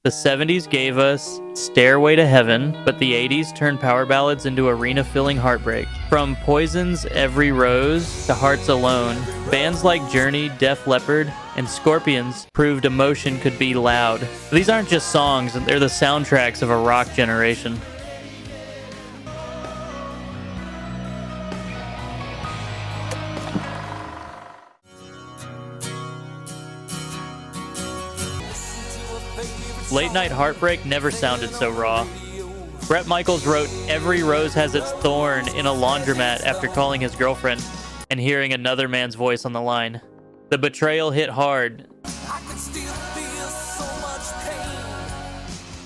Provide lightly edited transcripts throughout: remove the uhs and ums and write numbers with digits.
The 70s gave us Stairway to Heaven, but the 80s turned power ballads into arena-filling heartbreak. From Poison's Every Rose to Hearts Alone, bands like Journey, Def Leppard, and Scorpions proved emotion could be loud. These aren't just songs, they're the soundtracks of a rock generation. Late Night Heartbreak never sounded so raw. Bret Michaels wrote "Every Rose Has Its Thorn" in a laundromat after calling his girlfriend and hearing another man's voice on the line. The betrayal hit hard,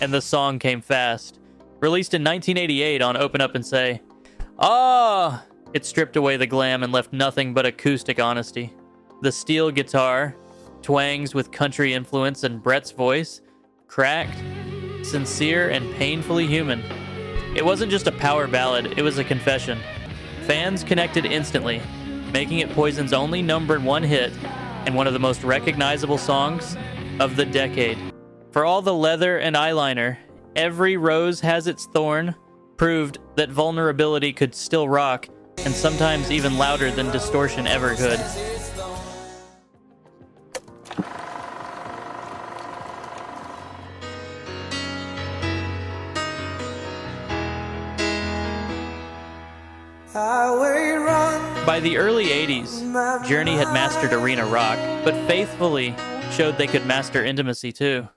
and the song came fast. Released in 1988 on Open Up and Say, "Ah!" It stripped away the glam and left nothing but acoustic honesty. The steel guitar, twangs with country influence, and Bret's voice, cracked, sincere, and painfully human. It wasn't just a power ballad, it was a confession. Fans connected instantly, making it Poison's only #1 hit and one of the most recognizable songs of the decade. For all the leather and eyeliner, Every Rose Has Its Thorn proved that vulnerability could still rock, and sometimes even louder than distortion ever could. By the early 80s, Journey had mastered arena rock, but Faithfully showed they could master intimacy too.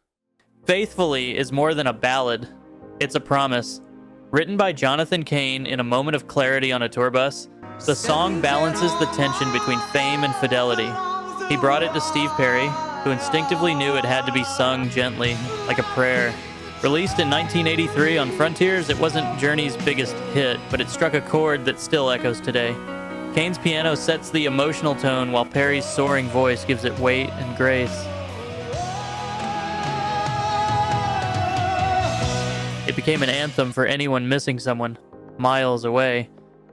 Faithfully is more than a ballad, it's a promise. Written by Jonathan Cain in a moment of clarity on a tour bus, the song balances the tension between fame and fidelity. He brought it to Steve Perry, who instinctively knew it had to be sung gently, like a prayer. Released in 1983 on Frontiers, it wasn't Journey's biggest hit, but it struck a chord that still echoes today. Cain's piano sets the emotional tone, while Perry's soaring voice gives it weight and grace. It became an anthem for anyone missing someone miles away,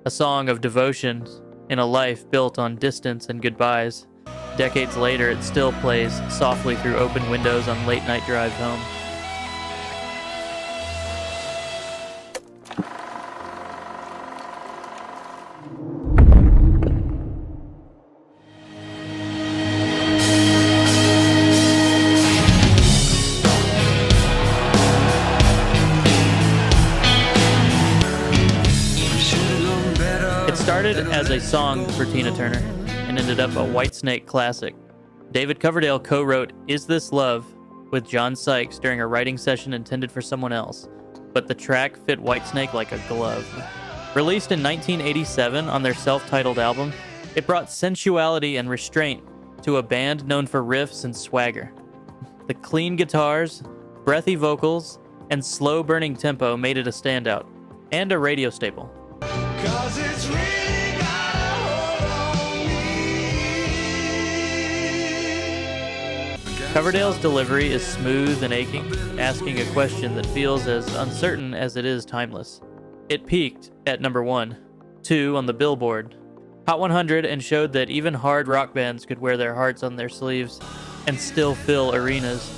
a song of devotion in a life built on distance and goodbyes. Decades later, it still plays softly through open windows on late-night drives home. Started as a song for Tina Turner and ended up a Whitesnake classic. David Coverdale co-wrote Is This Love with John Sykes during a writing session intended for someone else, but the track fit Whitesnake like a glove. Released in 1987 on their self-titled album, it brought sensuality and restraint to a band known for riffs and swagger. The clean guitars, breathy vocals, and slow-burning tempo made it a standout, and a radio staple. 'Cause it's really got a hold on me. Coverdale's delivery is smooth and aching, asking a question that feels as uncertain as it is timeless. It peaked at #1, 2 on the Billboard Hot 100, and showed that even hard rock bands could wear their hearts on their sleeves and still fill arenas.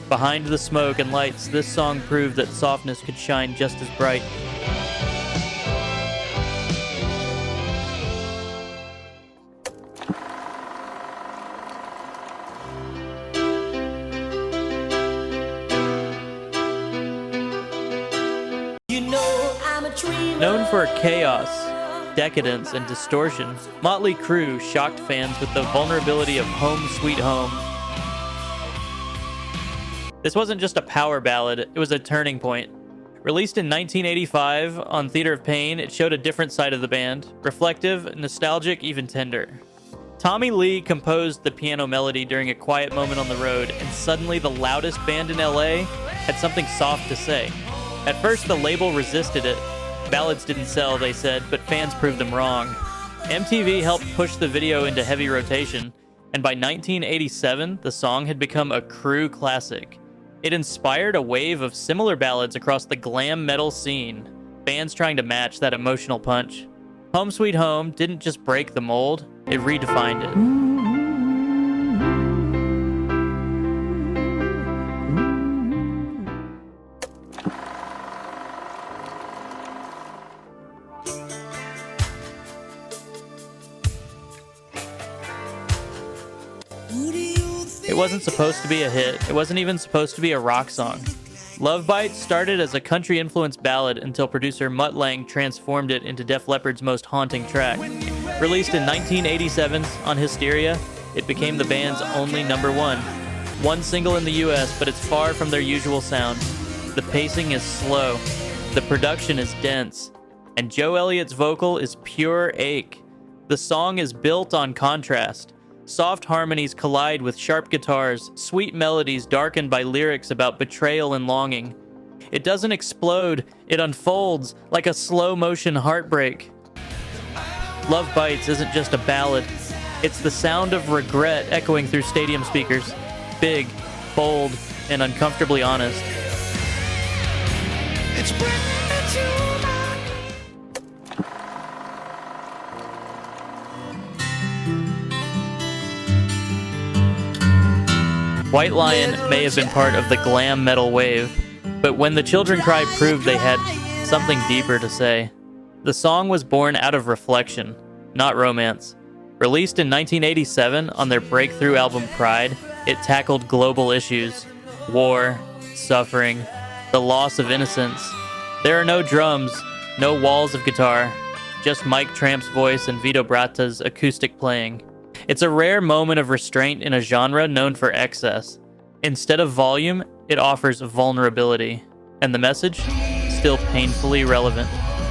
Behind the smoke and lights, this song proved that softness could shine just as bright. Known for chaos, decadence, and distortion, Mötley Crüe shocked fans with the vulnerability of Home Sweet Home. This wasn't just a power ballad, it was a turning point. Released in 1985 on Theater of Pain, it showed a different side of the band, reflective, nostalgic, even tender. Tommy Lee composed the piano melody during a quiet moment on the road, and suddenly the loudest band in LA had something soft to say. At first, the label resisted it. Ballads didn't sell, they said, but fans proved them wrong. MTV helped push the video into heavy rotation, and by 1987, the song had become a Crüe classic. It inspired a wave of similar ballads across the glam metal scene, bands trying to match that emotional punch. Home Sweet Home didn't just break the mold, it redefined it. It wasn't supposed to be a hit. It wasn't even supposed to be a rock song. Love Bites started as a country-influenced ballad until producer Mutt Lange transformed it into Def Leppard's most haunting track. Released in 1987 on Hysteria, it became the band's only #1. One single in the US, but it's far from their usual sound. The pacing is slow, the production is dense, and Joe Elliott's vocal is pure ache. The song is built on contrast. Soft harmonies collide with sharp guitars, sweet melodies darkened by lyrics about betrayal and longing. It doesn't explode, it unfolds like a slow-motion heartbreak. Love Bites isn't just a ballad. It's the sound of regret echoing through stadium speakers. Big, bold, and uncomfortably honest. It's White Lion may have been part of the glam metal wave, but When the Children Cry proved they had something deeper to say. The song was born out of reflection, not romance. Released in 1987 on their breakthrough album Pride, it tackled global issues: war, suffering, the loss of innocence. There are no drums, no walls of guitar, just Mike Tramp's voice and Vito Bratta's acoustic playing. It's a rare moment of restraint in a genre known for excess. Instead of volume, it offers vulnerability. And the message? Still painfully relevant.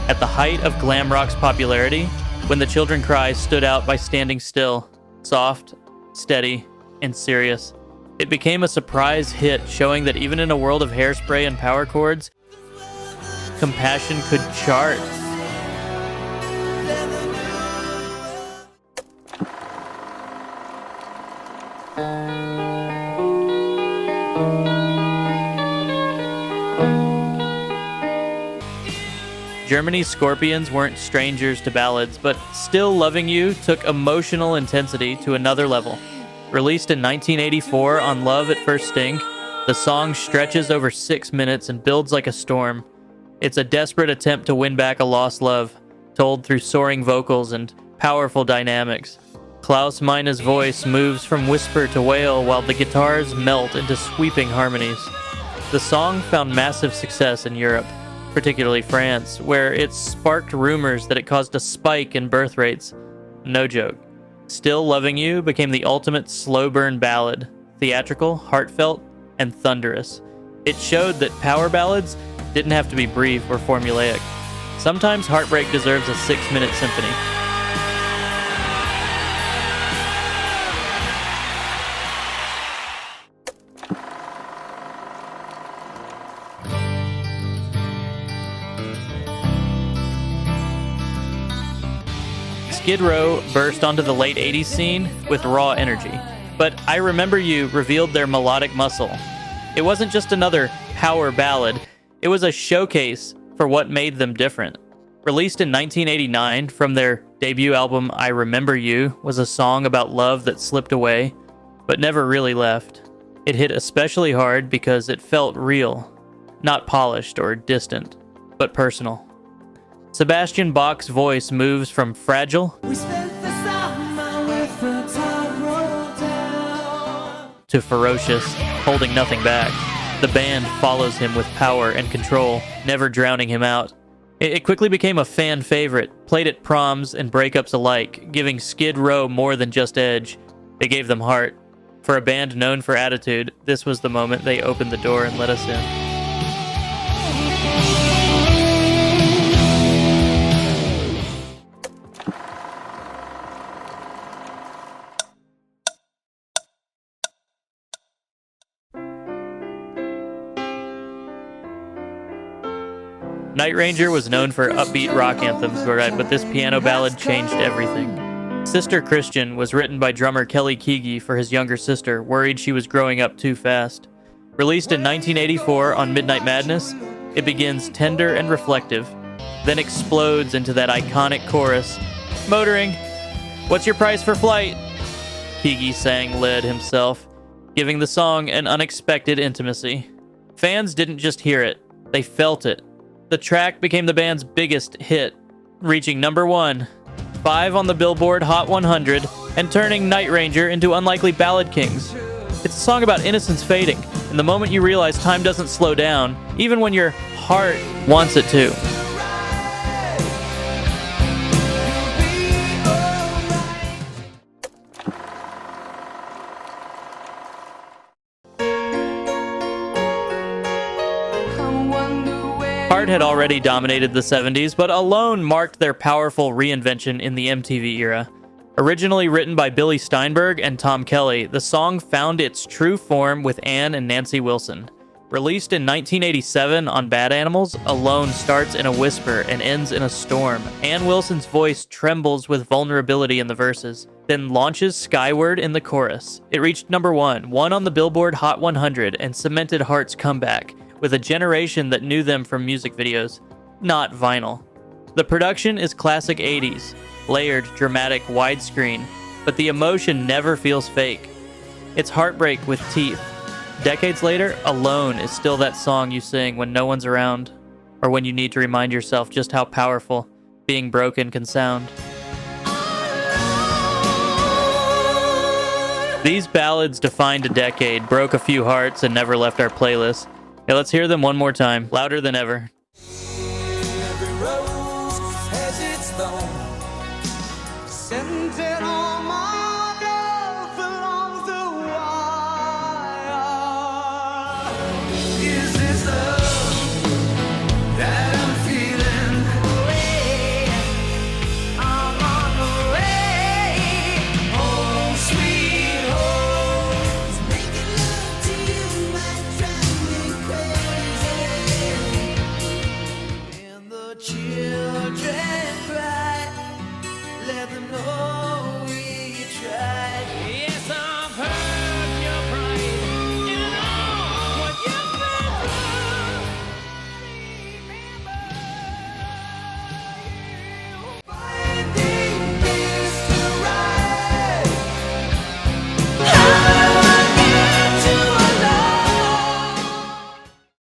At the height of glam rock's popularity, When the Children Cry stood out by standing still, soft, steady, and serious. It became a surprise hit, showing that even in a world of hairspray and power chords, compassion could chart. Germany's Scorpions weren't strangers to ballads, but Still Loving You took emotional intensity to another level. Released in 1984 on Love at First Sting, the song stretches over 6 minutes and builds like a storm. It's a desperate attempt to win back a lost love, told through soaring vocals and powerful dynamics. Klaus Meine's voice moves from whisper to wail while the guitars melt into sweeping harmonies. The song found massive success in Europe, particularly France, where it sparked rumors that it caused a spike in birth rates. No joke. Still Loving You became the ultimate slow burn ballad, theatrical, heartfelt, and thunderous. It showed that power ballads didn't have to be brief or formulaic. Sometimes heartbreak deserves a 6-minute symphony. Skid Row burst onto the late 80s scene with raw energy, but I Remember You revealed their melodic muscle. It wasn't just another power ballad, it was a showcase for what made them different. Released in 1989 from their debut album I Remember You was a song about love that slipped away, but never really left. It hit especially hard because it felt real, not polished or distant, but personal. Sebastian Bach's voice moves from fragile to ferocious, holding nothing back. The band follows him with power and control, never drowning him out. It quickly became a fan favorite, played at proms and breakups alike, giving Skid Row more than just edge. It gave them heart. For a band known for attitude, this was the moment they opened the door and let us in. Night Ranger was known for upbeat rock anthems, but this piano ballad changed everything. Sister Christian was written by drummer Kelly Keagy for his younger sister, worried she was growing up too fast. Released in 1984 on Midnight Madness, it begins tender and reflective, then explodes into that iconic chorus, "Motoring, what's your price for flight?" Keagy sang lead himself, giving the song an unexpected intimacy. Fans didn't just hear it, they felt it. The track became the band's biggest hit, reaching #1, 5 on the Billboard Hot 100, and turning Night Ranger into unlikely ballad kings. It's a song about innocence fading, and the moment you realize time doesn't slow down, even when your heart wants it to. Heart had already dominated the 70s, but Alone marked their powerful reinvention in the MTV era. Originally written by Billy Steinberg and Tom Kelly, the song found its true form with Ann and Nancy Wilson. Released in 1987 on Bad Animals, Alone starts in a whisper and ends in a storm. Ann Wilson's voice trembles with vulnerability in the verses, then launches skyward in the chorus. It reached number one on the Billboard Hot 100, and cemented Heart's comeback with a generation that knew them from music videos, not vinyl. The production is classic 80s, layered, dramatic, widescreen, but the emotion never feels fake. It's heartbreak with teeth. Decades later, Alone is still that song you sing when no one's around, or when you need to remind yourself just how powerful being broken can sound. These ballads defined a decade, broke a few hearts, and never left our playlist. Hey, let's hear them one more time, louder than ever. Every rose has its thorn. Scented on my love along the wire. Is this love that I'm feeling? I'm on the way home, sweet home. Making love to you might drive me crazy. And the children cry, let them know we tried.